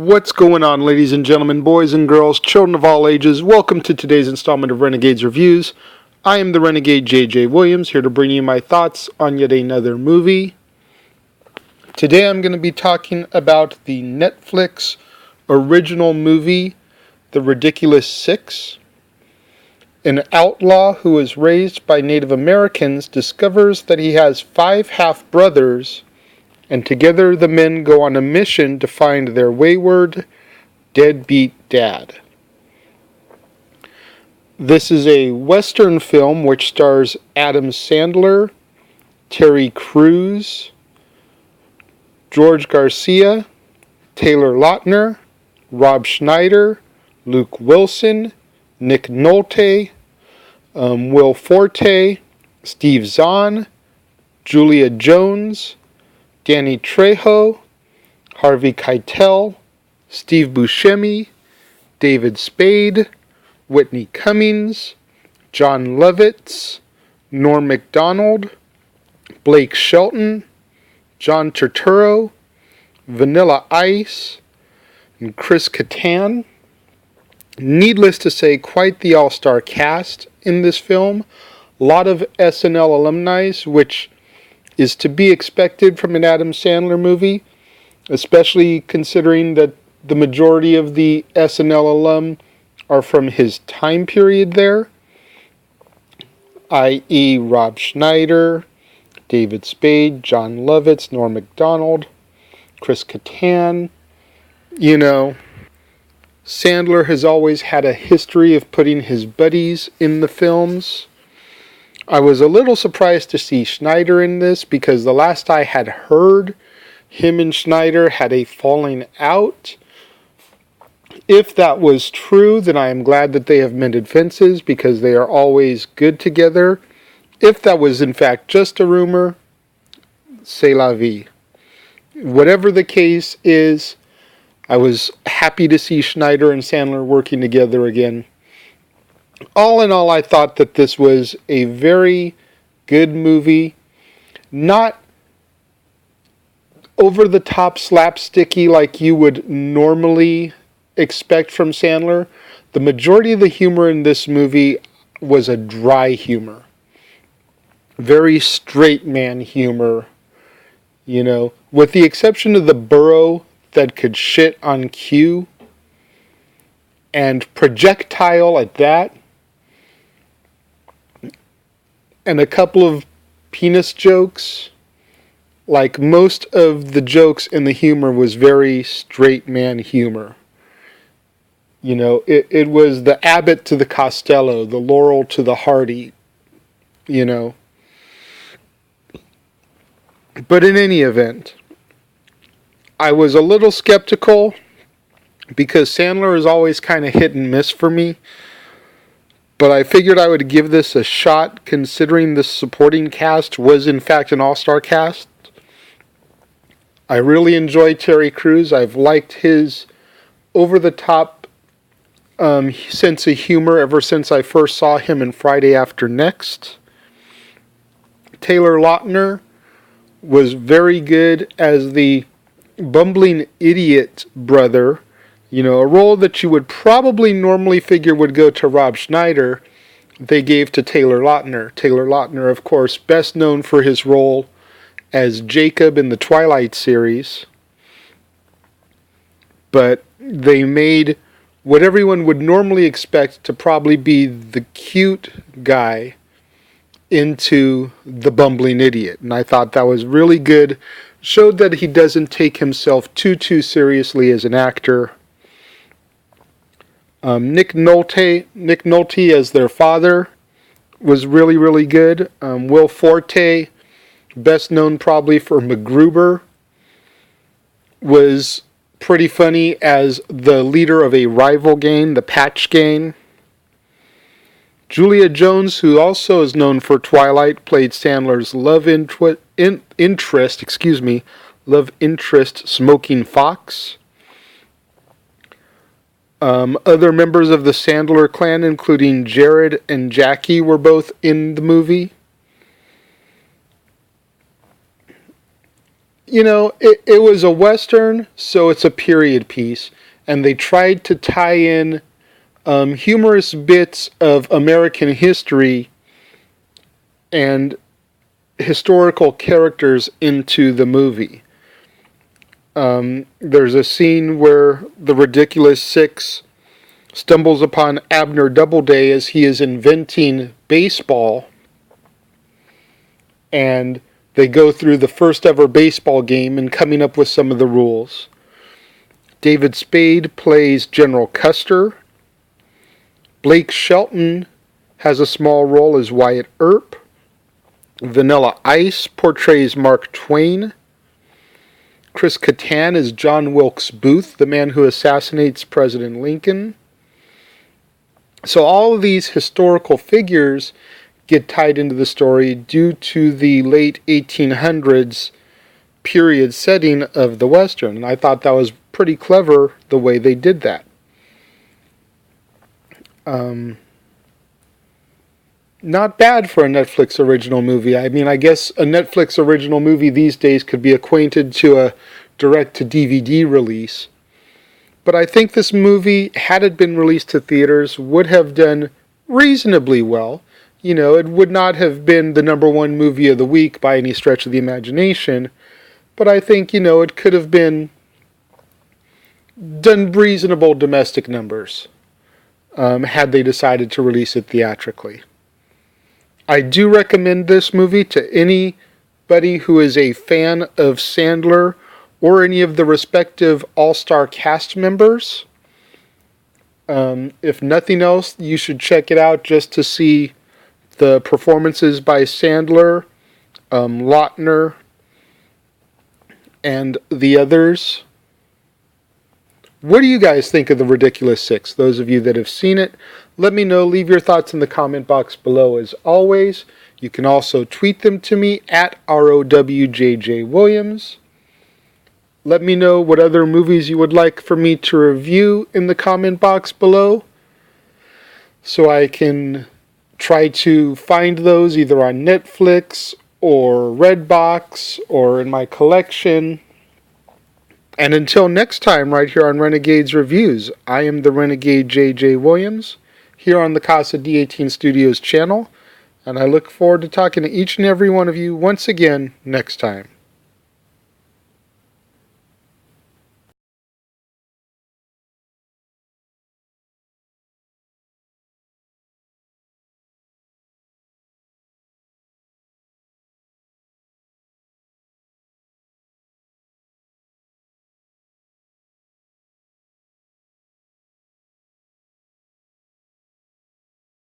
What's going on, ladies and gentlemen, boys and girls, children of all ages? Welcome to today's installment of Renegades Reviews. I am the Renegade J.J. Williams, here to bring you my thoughts on yet another movie. Today I'm going to be talking about the Netflix original movie, The Ridiculous Six. An outlaw who is raised by Native Americans discovers that he has 5 half-brothers, and together the men go on a mission to find their wayward, deadbeat dad. This is a Western film which stars Adam Sandler, Terry Crews, George Garcia, Taylor Lautner, Rob Schneider, Luke Wilson, Nick Nolte, Will Forte, Steve Zahn, Julia Jones, Danny Trejo, Harvey Keitel, Steve Buscemi, David Spade, Whitney Cummings, John Lovitz, Norm Macdonald, Blake Shelton, John Turturro, Vanilla Ice, and Chris Kattan. Needless to say, quite the all-star cast in this film. A lot of SNL alumni, which is to be expected from an Adam Sandler movie, especially considering that the majority of the SNL alum are from his time period there, i.e. Rob Schneider, David Spade, John Lovitz, Norm Macdonald, Chris Kattan. You know, Sandler has always had a history of putting his buddies in the films. I was a little surprised to see Schneider in this because the last I had heard, him and Schneider had a falling out. If that was true, then I am glad that they have mended fences because they are always good together. If that was in fact just a rumor, c'est la vie. Whatever the case is, I was happy to see Schneider and Sandler working together again. All in all, I thought that this was a very good movie. Not over-the-top slapsticky like you would normally expect from Sandler. The majority of the humor in this movie was a dry humor. Very straight man humor, you know, with the exception of the burro that could shit on cue, and projectile at that, and a couple of penis jokes. Like, most of the jokes and the humor was very straight man humor. You know, it was the Abbott to the Costello, the Laurel to the Hardy, you know. But in any event, I was a little skeptical because Sandler is always kind of hit and miss for me. But I figured I would give this a shot considering the supporting cast was in fact an all-star cast. I really enjoy Terry Crews. I've liked his over-the-top sense of humor ever since I first saw him in Friday After Next. Taylor Lautner was very good as the bumbling idiot brother. You know, a role that you would probably normally figure would go to Rob Schneider, they gave to Taylor Lautner. Taylor Lautner, of course, best known for his role as Jacob in the Twilight series. But they made what everyone would normally expect to probably be the cute guy into the bumbling idiot. And I thought that was really good. Showed that he doesn't take himself too seriously as an actor. Nick Nolte as their father was really good. Will Forte, best known probably for MacGruber, was pretty funny as the leader of a rival gang, the Patch Gang. Julia Jones, who also is known for Twilight, played Sandler's love interest, Smoking Fox. Other members of the Sandler clan, including Jared and Jackie, were both in the movie. it was a Western, so it's a period piece. And they tried to tie in humorous bits of American history and historical characters into the movie. There's a scene where the Ridiculous Six stumbles upon Abner Doubleday as he is inventing baseball, and they go through the first ever baseball game and coming up with some of the rules. David Spade plays General Custer. Blake Shelton has a small role as Wyatt Earp. Vanilla Ice portrays Mark Twain. Chris Kattan is John Wilkes Booth, the man who assassinates President Lincoln. So all of these historical figures get tied into the story due to the late 1800s period setting of the Western. And I thought that was pretty clever the way they did that. Not bad for a Netflix original movie. I mean, I guess a Netflix original movie these days could be acquainted to a direct-to-DVD release. But I think this movie, had it been released to theaters, would have done reasonably well. It would not have been the #1 movie of the week by any stretch of the imagination. But I think, it could have been done reasonable domestic numbers had they decided to release it theatrically. I do recommend this movie to anybody who is a fan of Sandler or any of the respective all-star cast members. If nothing else, you should check it out just to see the performances by Sandler, Lautner, and the others. What do you guys think of The Ridiculous Six? Those of you that have seen it, let me know. Leave your thoughts in the comment box below as always. You can also tweet them to me at ROWJJWilliams. Let me know what other movies you would like for me to review in the comment box below, so I can try to find those either on Netflix or Redbox or in my collection. And until next time, right here on Renegades Reviews, I am the Renegade J.J. Williams, here on the Casa D18 Studios channel, and I look forward to talking to each and every one of you once again next time.